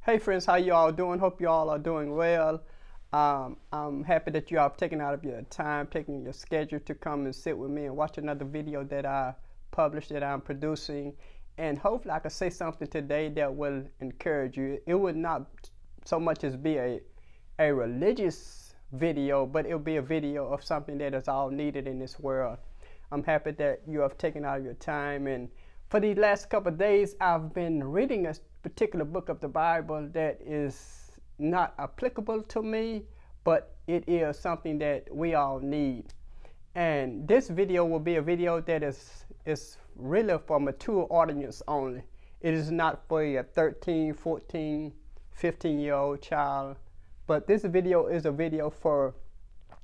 Hey friends, how you all doing? Hope you all are doing well. I'm happy that you all have taken out of your time, taking your schedule to come and sit with me and watch another video that I published, that I'm producing. And hopefully I can say something today that will encourage you. It would not so much as be a religious video, but it'll be a video of something that is all needed in this world. I'm happy that you have taken out your time, and for the last couple of days I've been reading a particular book of the Bible that is not applicable to me, but it is something that we all need. And this video will be a video that is really for mature audience only. It is not for a 13, 14, 15-year-old child, but this video is a video for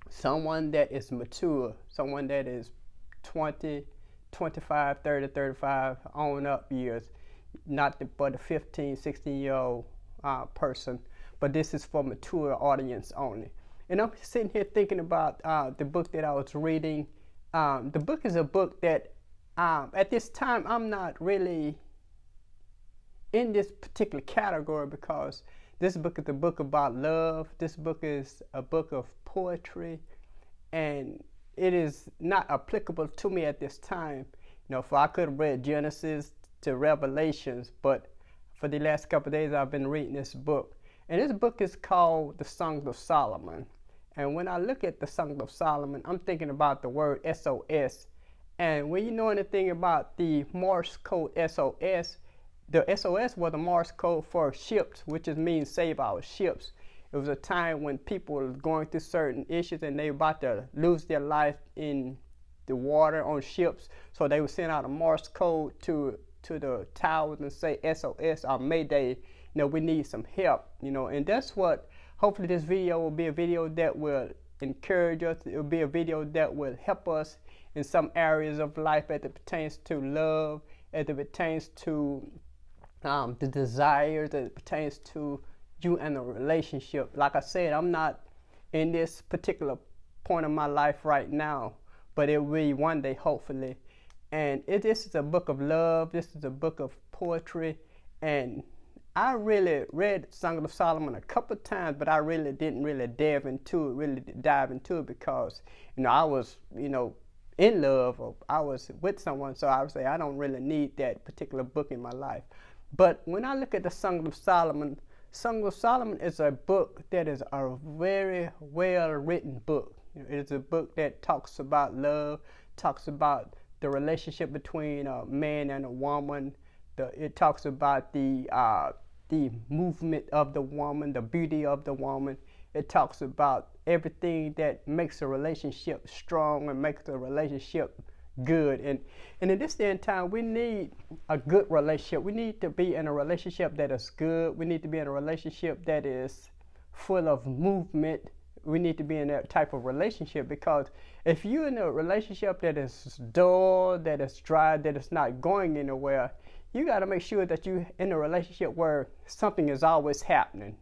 someone that is mature, someone that is 20, 25, 30, 35 on up years, not for the 15, 16-year-old person, but this is for mature audience only. And I'm sitting here thinking about the book that I was reading. The book is a book that at this time I'm not really in this particular category, because this book is a book about love. This book is a book of poetry, and it is not applicable to me at this time. You know, for I could have read Genesis to Revelations, but for the last couple of days I've been reading this book. And this book is called The Songs of Solomon. And when I look at the Songs of Solomon, I'm thinking about the word S.O.S. And when you know anything about the Morse code S.O.S., the S.O.S. was the Morse code for ships, which means save our ships. It was a time when people were going through certain issues and they were about to lose their life in the water on ships. So they would send out a Morse code to the towers and say S.O.S. or Mayday, we need some help, and that's what hopefully this video will be, a video that will encourage us. It will be a video that will help us in some areas of life as it pertains to love, as it pertains to the desires, as it pertains to you and a relationship. Like I said, I'm not in this particular point of my life right now, but it will be one day, hopefully. And this is a book of love. This is a book of poetry. And I really read Song of Solomon a couple of times, but I really didn't dive into it because, I was, in love, or I was with someone. So I would say I don't really need that particular book in my life. But when I look at the Song of Solomon is a book that is a very well-written book. It is a book that talks about love, talks about the relationship between a man and a woman. It talks about the movement of the woman, the beauty of the woman. It talks about everything that makes a relationship strong and makes a relationship good. And in this day and time, we need a good relationship. We need to be in a relationship that is good. We need to be in a relationship that is full of movement. We need to be in that type of relationship, because if you're in a relationship that is dull, that is dry, that is not going anywhere, you got to make sure that you're in a relationship where something is always happening.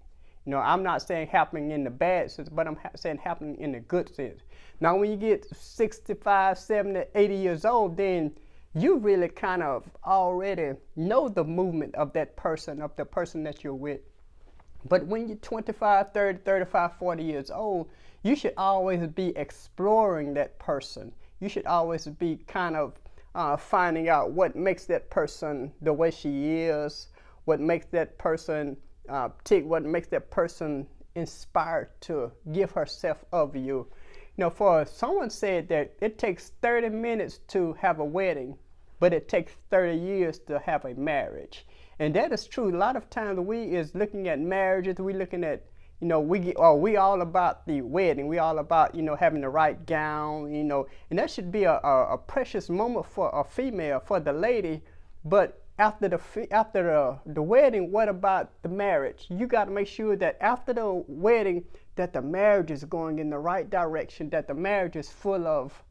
I'm not saying happening in the bad sense, but I'm saying happening in the good sense. Now, when you get 65, 70, 80 years old, then you really kind of already know the movement of that person, of the person that you're with. But when you're 25, 30, 35, 40 years old, you should always be exploring that person. You should always be kind of finding out what makes that person the way she is, what makes that person tick, what makes that person inspired to give herself of you. For someone said that it takes 30 minutes to have a wedding, but it takes 30 years to have a marriage. And that is true. A lot of times we is looking at marriages, we looking at, we all about the wedding. We all about, having the right gown, and that should be a precious moment for a female, for the lady. But after the wedding, what about the marriage? You got to make sure that after the wedding, that the marriage is going in the right direction, that the marriage is full of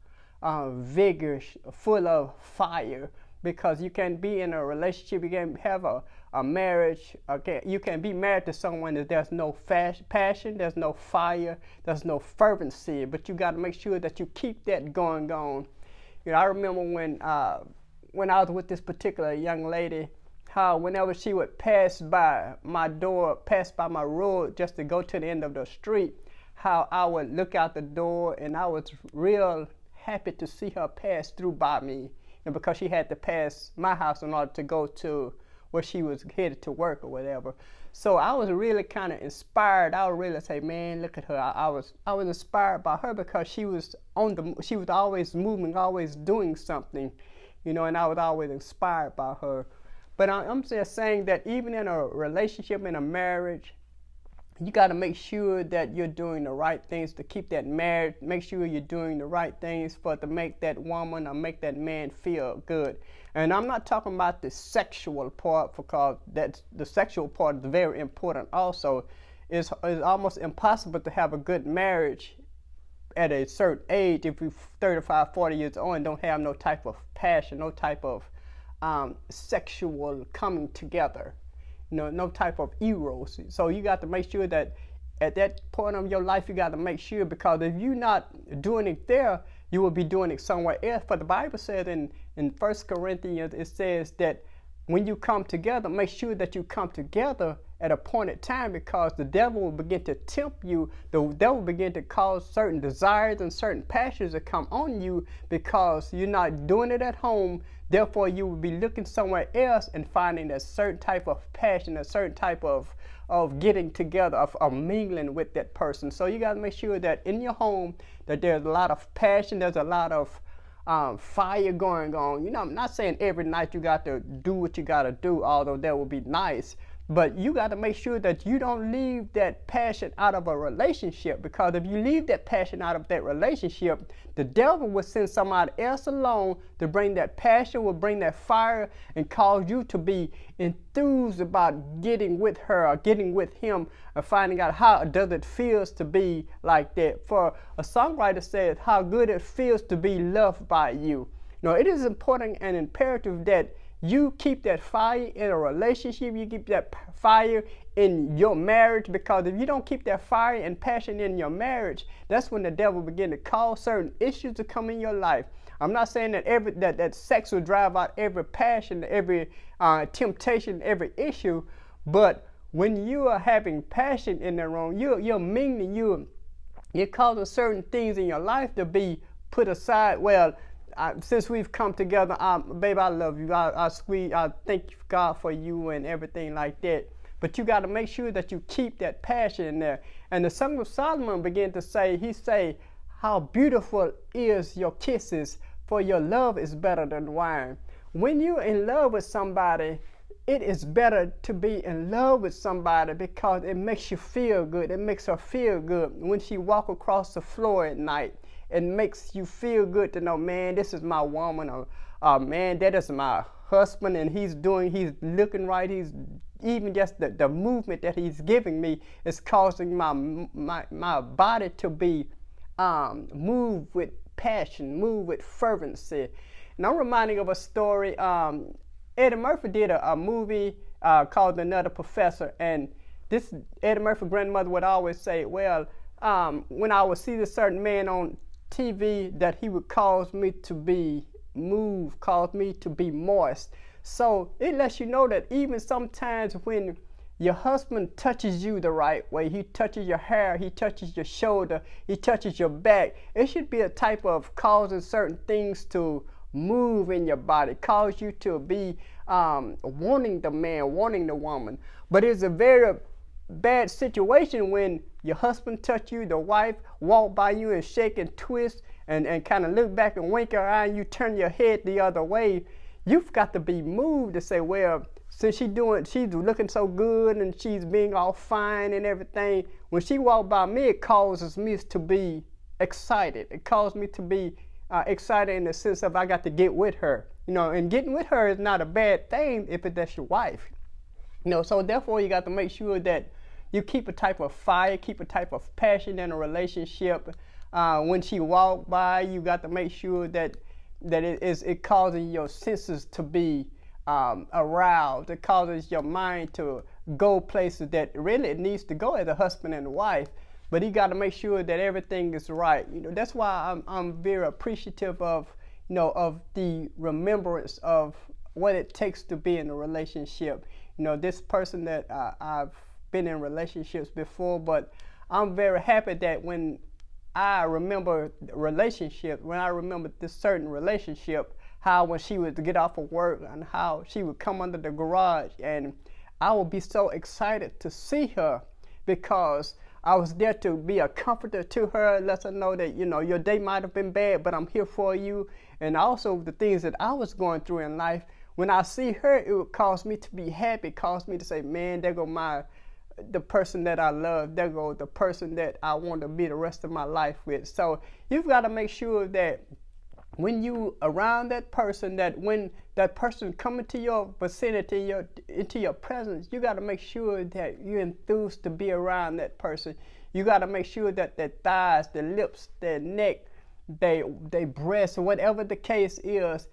vigor, full of fire. Because you can be in a relationship, you can have a marriage, okay? You can be married to someone that there's no passion, there's no fire, there's no fervency, but you got to make sure that you keep that going on. I remember when I was with this particular young lady, how whenever she would pass by my door, pass by my road just to go to the end of the street, how I would look out the door and I was real happy to see her pass through by me, and because she had to pass my house in order to go to where she was headed to work or whatever. So I was really kind of inspired. I would really say, man, look at her. I was inspired by her because she was always moving, always doing something, and I was always inspired by her. But I'm just saying that even in a relationship, in a marriage, you got to make sure that you're doing the right things to keep that marriage. Make sure you're doing the right things to make that woman or make that man feel good. And I'm not talking about the sexual part, because the sexual part is very important also. It's almost impossible to have a good marriage at a certain age if you're 35, 40 years old and don't have no type of passion, no type of sexual coming together. No type of eros. So you got to make sure that at that point of your life, you got to make sure, because if you're not doing it there, you will be doing it somewhere else. But the Bible says in 1 Corinthians, it says that when you come together, make sure that you come together at a appointed time, because the devil will begin to tempt you. The devil will begin to cause certain desires and certain passions to come on you because you're not doing it at home. Therefore, you will be looking somewhere else and finding a certain type of passion, a certain type of getting together, of mingling with that person. So you got to make sure that in your home that there's a lot of passion, there's a lot of fire going on. I'm not saying every night you got to do what you got to do, although that would be nice. But you got to make sure that you don't leave that passion out of a relationship, because if you leave that passion out of that relationship, the devil will send somebody else along to bring that passion, will bring that fire, and cause you to be enthused about getting with her or getting with him, or finding out how does it feels to be like that. For a songwriter says, how good it feels to be loved by you. It is important and imperative that you keep that fire in a relationship, you keep that fire in your marriage, because if you don't keep that fire and passion in your marriage, that's when the devil begin to cause certain issues to come in your life. I'm not saying that that sex will drive out every passion, every temptation, every issue, but when you are having passion in the room, you're mingling, you're causing certain things in your life to be put aside. Well, since we've come together, babe, I love you. I thank God for you and everything like that. But you got to make sure that you keep that passion in there. And the Song of Solomon began to say, he say, how beautiful is your kisses, for your love is better than wine. When you're in love with somebody, it is better to be in love with somebody because it makes you feel good. It makes her feel good when she walk across the floor at night. It makes you feel good to know, man, this is my woman, or man, that is my husband, and he's looking right. He's even just the movement that he's giving me is causing my body to be moved with passion, moved with fervency. And I'm reminding of a story. Eddie Murphy did a movie called Another Professor, and this Eddie Murphy grandmother would always say, well, when I would see this certain man on TV, that he would cause me to be moved, cause me to be moist. So it lets you know that even sometimes when your husband touches you the right way, he touches your hair, he touches your shoulder, he touches your back, it should be a type of causing certain things to move in your body, cause you to be wanting the man, wanting the woman. But it's a very bad situation when your husband touch you, the wife walk by you and shake and twist and kind of look back and wink her eye, and you turn your head the other way. You've got to be moved to say, well, since she's looking so good and she's being all fine and everything, when she walk by me, it causes me to be excited. It causes me to be excited in the sense of I got to get with her. And getting with her is not a bad thing if that's your wife. So therefore you got to make sure that you keep a type of fire, keep a type of passion in a relationship. When she walk by, you got to make sure that it causes your senses to be aroused. It causes your mind to go places that really it needs to go as a husband and a wife. But you got to make sure that everything is right. That's why I'm very appreciative of the remembrance of what it takes to be in a relationship. You know, this person that I've been in relationships before, but I'm very happy that when I remember relationships, when I remember this certain relationship, how when she would get off of work and how she would come under the garage, and I would be so excited to see her because I was there to be a comforter to her, let her know that, you know, your day might have been bad, but I'm here for you. And also the things that I was going through in life, when I see her, it would cause me to be happy, cause me to say, man, there go the person that I love, there go the person that I want to be the rest of my life with. So you've got to make sure that when you around that person, that when that person come into your vicinity, into your presence, you got to make sure that you're enthused to be around that person. You got to make sure that their thighs, their lips, their neck, they breasts, whatever the case is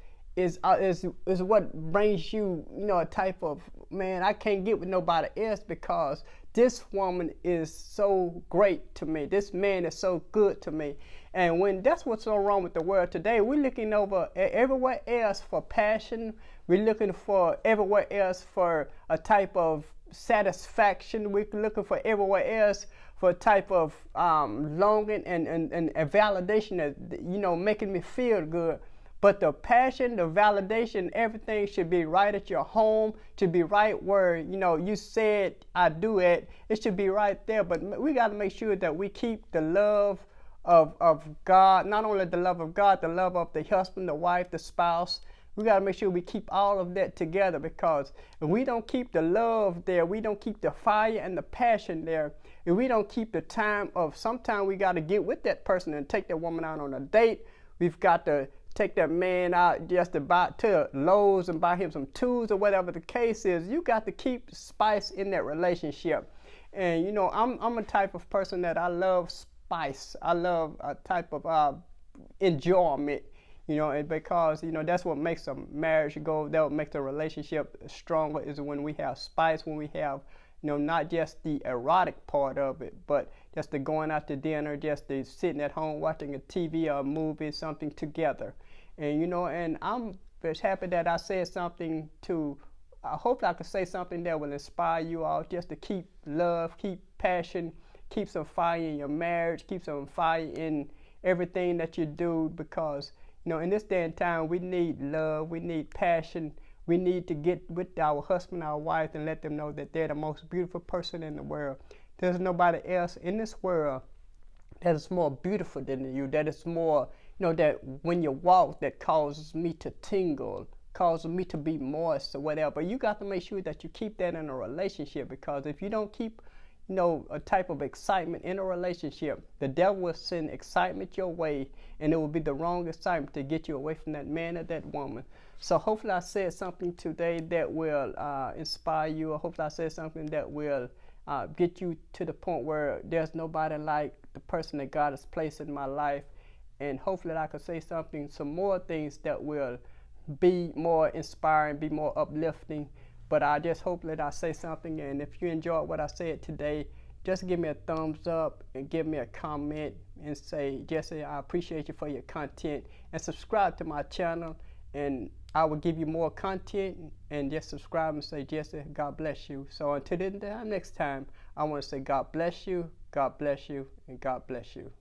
what brings you, you know, a type of, man, I can't get with nobody else because this woman is so great to me. This man is so good to me. And when that's what's so wrong with the world today, we're looking over everywhere else for passion. We're looking for everywhere else for a type of satisfaction. We're looking for everywhere else for a type of longing and a validation that, you know, making me feel good. But the passion, the validation, everything should be right at your home, should be right where, you know, you said I do it. It should be right there. But we got to make sure that we keep the love of God, not only the love of God, the love of the husband, the wife, the spouse. We got to make sure we keep all of that together, because if we don't keep the love there, we don't keep the fire and the passion there, if we don't keep the time of, sometimes we got to get with that person and take that woman out on a date. We've got to take that man out just to buy to Lowe's and buy him some tools or whatever the case is. You got to keep spice in that relationship. And you know, I'm a type of person that I love spice. I love a type of enjoyment, you know, and because, you know, that's what makes a marriage go, that what makes a relationship stronger, is when we have spice, when we have, you know, not just the erotic part of it, but just the going out to dinner, just the sitting at home watching a TV or a movie, something together. And, you know, and I'm just happy that I said something to, I hope I could say something that will inspire you all just to keep love, keep passion, keep some fire in your marriage, keep some fire in everything that you do, because, you know, in this day and time, we need love, we need passion. We need to get with our husband, our wife, and let them know that they're the most beautiful person in the world. There's nobody else in this world that is more beautiful than you, that is more, you know, that when you walk, that causes me to tingle, causes me to be moist or whatever. You got to make sure that you keep that in a relationship, because if you don't keep, you know, a type of excitement in a relationship, the devil will send excitement your way, and it will be the wrong excitement to get you away from that man or that woman. So hopefully I said something today that will inspire you. Or hopefully I said something that will get you to the point where there's nobody like the person that God has placed in my life. And hopefully I could say something, some more things that will be more inspiring, be more uplifting. But I just hope that I say something, and if you enjoyed what I said today, just give me a thumbs up and give me a comment and say, Jesse, I appreciate you for your content, and subscribe to my channel, and I will give you more content. And just subscribe and say, Jesse, God bless you. So until next time, I want to say God bless you, and God bless you.